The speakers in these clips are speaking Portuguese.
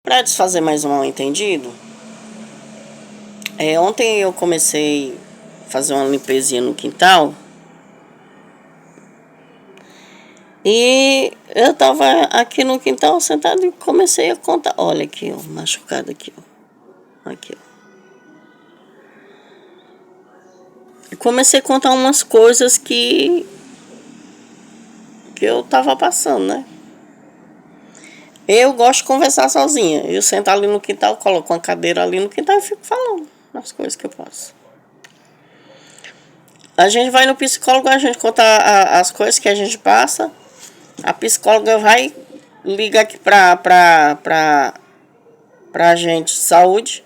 Para desfazer mais um mal-entendido, ontem eu comecei a fazer uma limpezinha no quintal e eu tava aqui no quintal sentado e comecei a contar. Olha aqui, ó, machucado aqui, ó. Aqui, ó. E comecei a contar umas coisas que eu tava passando, né? Eu gosto de conversar sozinha. Eu sento ali no quintal, coloco uma cadeira ali no quintal e fico falando as coisas que eu passo. A gente vai no psicólogo, a gente conta as coisas que a gente passa. A psicóloga vai ligar aqui pra agente de saúde.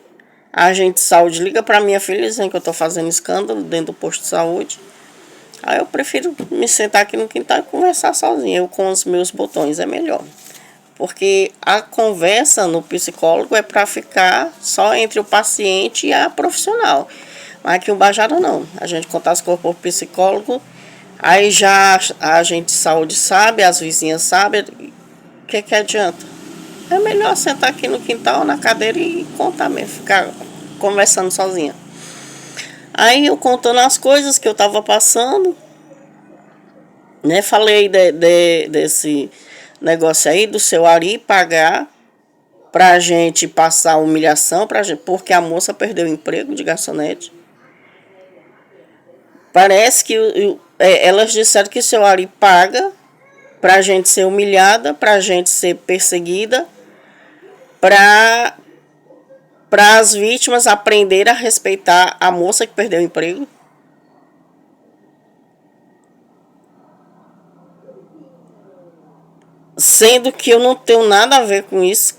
A agente de saúde liga pra minha filha dizendo que eu tô fazendo escândalo dentro do posto de saúde. Aí eu prefiro me sentar aqui no quintal e conversar sozinha. Eu com os meus botões é melhor. Porque a conversa no psicólogo é para ficar só entre o paciente e a profissional. Mas aqui o Bajara não. A gente conta as coisas por psicólogo, aí já a agente de saúde sabe, as vizinhas sabem. O que adianta? É melhor sentar aqui no quintal, na cadeira e contar mesmo, ficar conversando sozinha. Aí eu contando as coisas que eu tava passando, né? Falei desse negócio aí do seu Ari pagar pra gente passar humilhação, porque a moça perdeu o emprego de garçonete. Parece que elas disseram que o seu Ari paga pra gente ser humilhada, pra gente ser perseguida, pra as vítimas aprenderem a respeitar a moça que perdeu o emprego. Sendo que eu não tenho nada a ver com isso,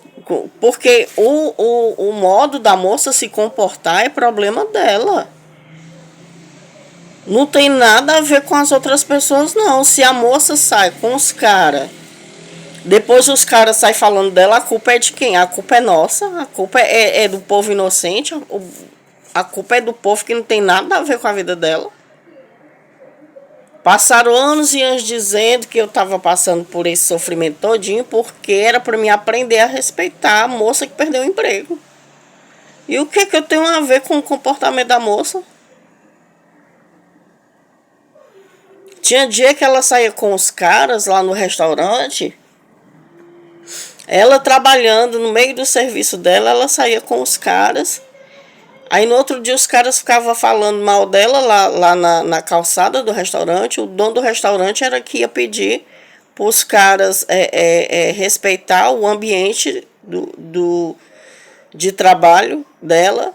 porque o modo da moça se comportar é problema dela. Não tem nada a ver com as outras pessoas, não. Se a moça sai com os caras, depois os caras saem falando dela, a culpa é de quem? A culpa é nossa, a culpa é do povo inocente, a culpa é do povo que não tem nada a ver com a vida dela. Passaram anos e anos dizendo que eu estava passando por esse sofrimento todinho porque era para mim aprender a respeitar a moça que perdeu o emprego. E o que eu tenho a ver com o comportamento da moça? Tinha dia que ela saía com os caras lá no restaurante, ela trabalhando no meio do serviço dela, ela saía com os caras. Aí no outro dia os caras ficavam falando mal dela lá na calçada do restaurante. O dono do restaurante era que ia pedir para os caras respeitar o ambiente de trabalho dela,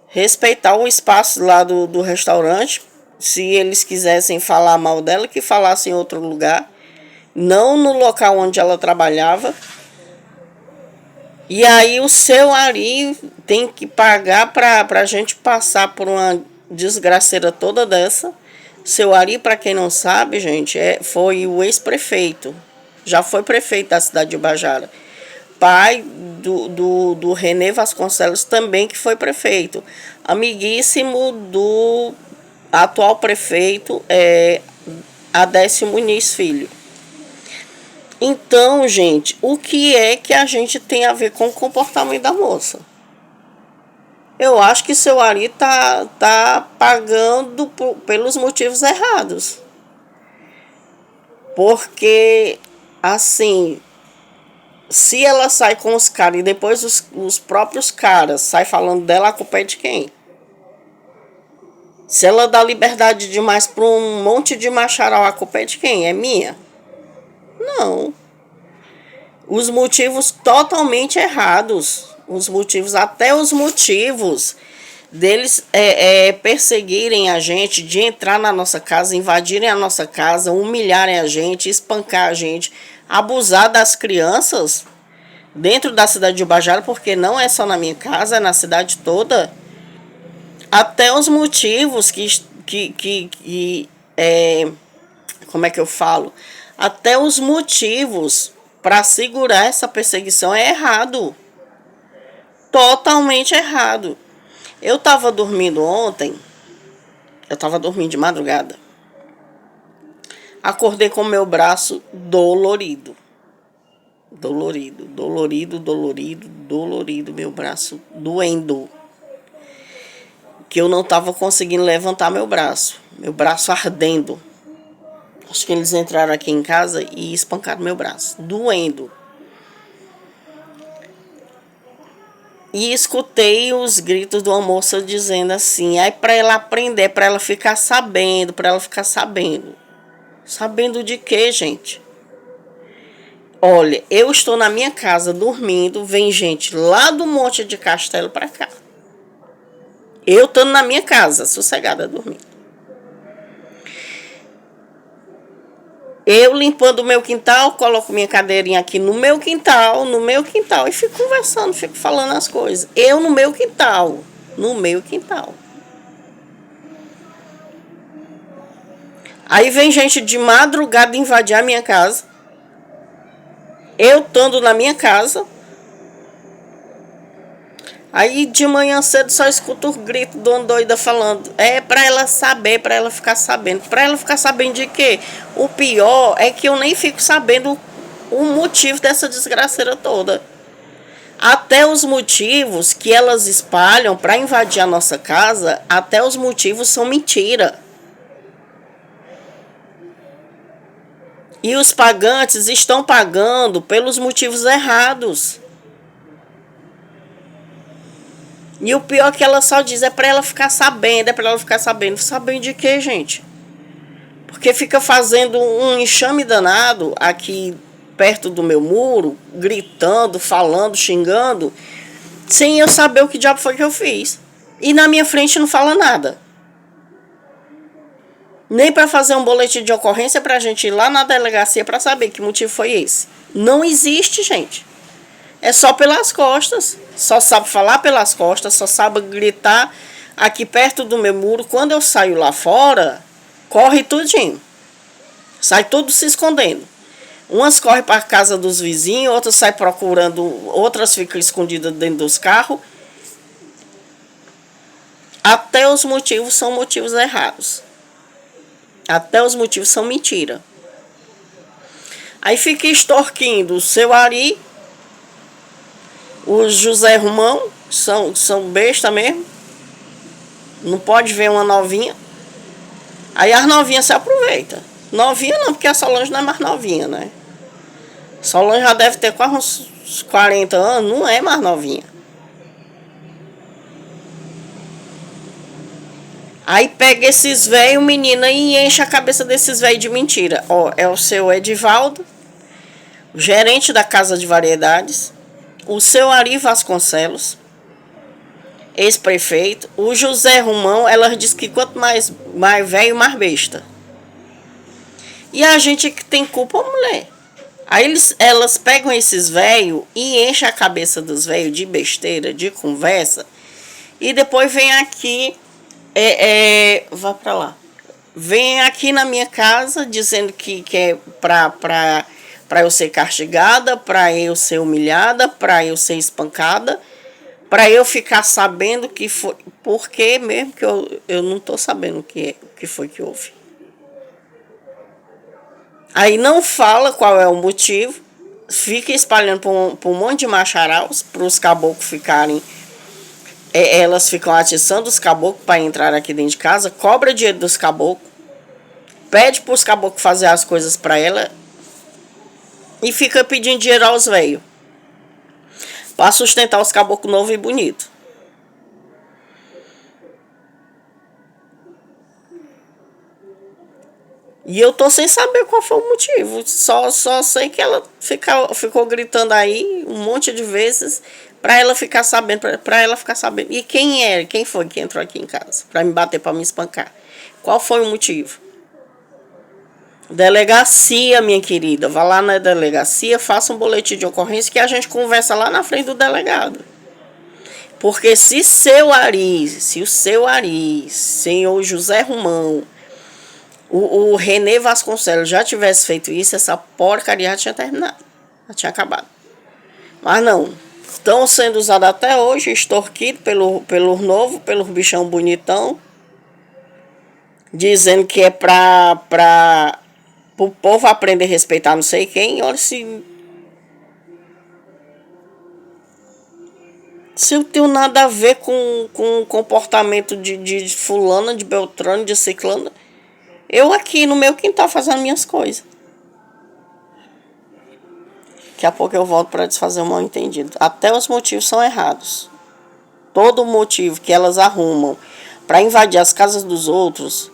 respeitar o espaço lá do restaurante. Se eles quisessem falar mal dela, que falassem em outro lugar, não no local onde ela trabalhava. E aí o seu Ari tem que pagar pra gente passar por uma desgraceira toda dessa. Seu Ari, para quem não sabe, gente, foi o ex-prefeito. Já foi prefeito da cidade de Ubajara. Pai do René Vasconcelos também, que foi prefeito. Amiguíssimo do atual prefeito, Adécio Muniz Filho. Então, gente, o que é que a gente tem a ver com o comportamento da moça? Eu acho que seu Ari tá pagando pelos motivos errados. Porque, assim, se ela sai com os caras e depois os próprios caras saem falando dela, a culpa é de quem? Se ela dá liberdade demais para um monte de macharal, a culpa é de quem? É minha? Não. Os motivos totalmente errados. Até os motivos deles perseguirem a gente, de entrar na nossa casa, invadirem a nossa casa, humilharem a gente, espancar a gente, abusar das crianças dentro da cidade de Ubajara, porque não é só na minha casa, é na cidade toda. Até os motivos como é que eu falo? Até os motivos para segurar essa perseguição é errado. Totalmente errado. Eu estava dormindo ontem. Eu estava dormindo de madrugada. Acordei com meu braço dolorido. Dolorido, dolorido, dolorido, dolorido, meu braço doendo. Que eu não estava conseguindo levantar meu braço ardendo. Acho que eles entraram aqui em casa e espancaram meu braço, doendo. E escutei os gritos de uma moça dizendo assim, aí para ela aprender, para ela ficar sabendo, para ela ficar sabendo. Sabendo de quê, gente? Olha, eu estou na minha casa dormindo, vem gente lá do Monte de Castelo para cá. Eu estando na minha casa, sossegada, dormindo. Eu limpando o meu quintal, coloco minha cadeirinha aqui no meu quintal, e fico conversando, fico falando as coisas. Eu no meu quintal, no meu quintal. Aí vem gente de madrugada invadir a minha casa. Eu estando na minha casa. Aí de manhã cedo só escuto o grito de uma doida falando. É pra ela saber, pra ela ficar sabendo. Pra ela ficar sabendo de quê? O pior é que eu nem fico sabendo o motivo dessa desgraceira toda. Até os motivos que elas espalham pra invadir a nossa casa, até os motivos são mentira. E os pagantes estão pagando pelos motivos errados. E o pior é que ela só diz é pra ela ficar sabendo, é pra ela ficar sabendo. Sabendo de quê, gente? Porque fica fazendo um enxame danado aqui perto do meu muro, gritando, falando, xingando, sem eu saber o que diabo foi que eu fiz. E na minha frente não fala nada. Nem para fazer um boletim de ocorrência pra gente ir lá na delegacia para saber que motivo foi esse. Não existe, gente. É só pelas costas. Só sabe falar pelas costas, só sabe gritar aqui perto do meu muro. Quando eu saio lá fora, corre tudinho. Sai tudo se escondendo. Umas correm para a casa dos vizinhos, outras saem procurando, outras ficam escondidas dentro dos carros. Até os motivos são motivos errados. Até os motivos são mentira. Aí fica extorquindo o seu Ari, o José Romão, são besta mesmo. Não pode ver uma novinha. Aí as novinhas se aproveitam. Novinha não, porque a Solange não é mais novinha, né? Solange já deve ter quase uns 40 anos, não é mais novinha. Aí pega esses velhos, menina, e enche a cabeça desses velhos de mentira. Ó, é o seu Edivaldo, gerente da Casa de Variedades, o seu Ari Vasconcelos, ex-prefeito, o José Romão. Ela diz que quanto mais velho, mais besta. E a gente que tem culpa, mulher. Aí elas pegam esses velhos e enchem a cabeça dos velhos de besteira, de conversa, e depois vem aqui, vá pra lá. Vem aqui na minha casa dizendo que é pra eu ser castigada, pra eu ser humilhada, pra eu ser espancada, pra eu ficar sabendo que foi. Por quê mesmo que eu não tô sabendo o que foi que houve. Aí não fala qual é o motivo, fica espalhando para um monte de macharaus, para os caboclos ficarem. Elas ficam atiçando os caboclos para entrar aqui dentro de casa, cobra dinheiro dos caboclos, pede para os caboclos fazer as coisas para ela e fica pedindo dinheiro aos velhos para sustentar os caboclos novos e bonitos. E eu tô sem saber qual foi o motivo. Só sei que ela ficou gritando aí um monte de vezes pra ela ficar sabendo, pra ela ficar sabendo. E quem foi que entrou aqui em casa pra me bater, pra me espancar? Qual foi o motivo? Delegacia, minha querida. Vá lá na delegacia, faça um boletim de ocorrência que a gente conversa lá na frente do delegado. Porque se o seu Ari, senhor José Romão, o Renê Vasconcelos já tivesse feito isso, essa porcaria já tinha terminado. Já tinha acabado. Mas não. Estão sendo usados até hoje, extorquidos pelo novo, pelo bichão bonitão. Dizendo que é para o povo aprender a respeitar não sei quem. Olha se Se eu tenho nada a ver com o comportamento de fulana, de Beltrano, de ciclano, eu aqui no meu quintal fazendo minhas coisas. Daqui a pouco eu volto para desfazer o mal entendido. Até os motivos são errados. Todo motivo que elas arrumam para invadir as casas dos outros,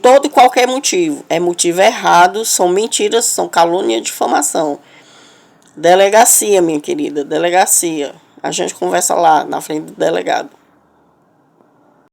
todo e qualquer motivo, é motivo errado, são mentiras, são calúnia e difamação. Delegacia, minha querida, delegacia. A gente conversa lá na frente do delegado.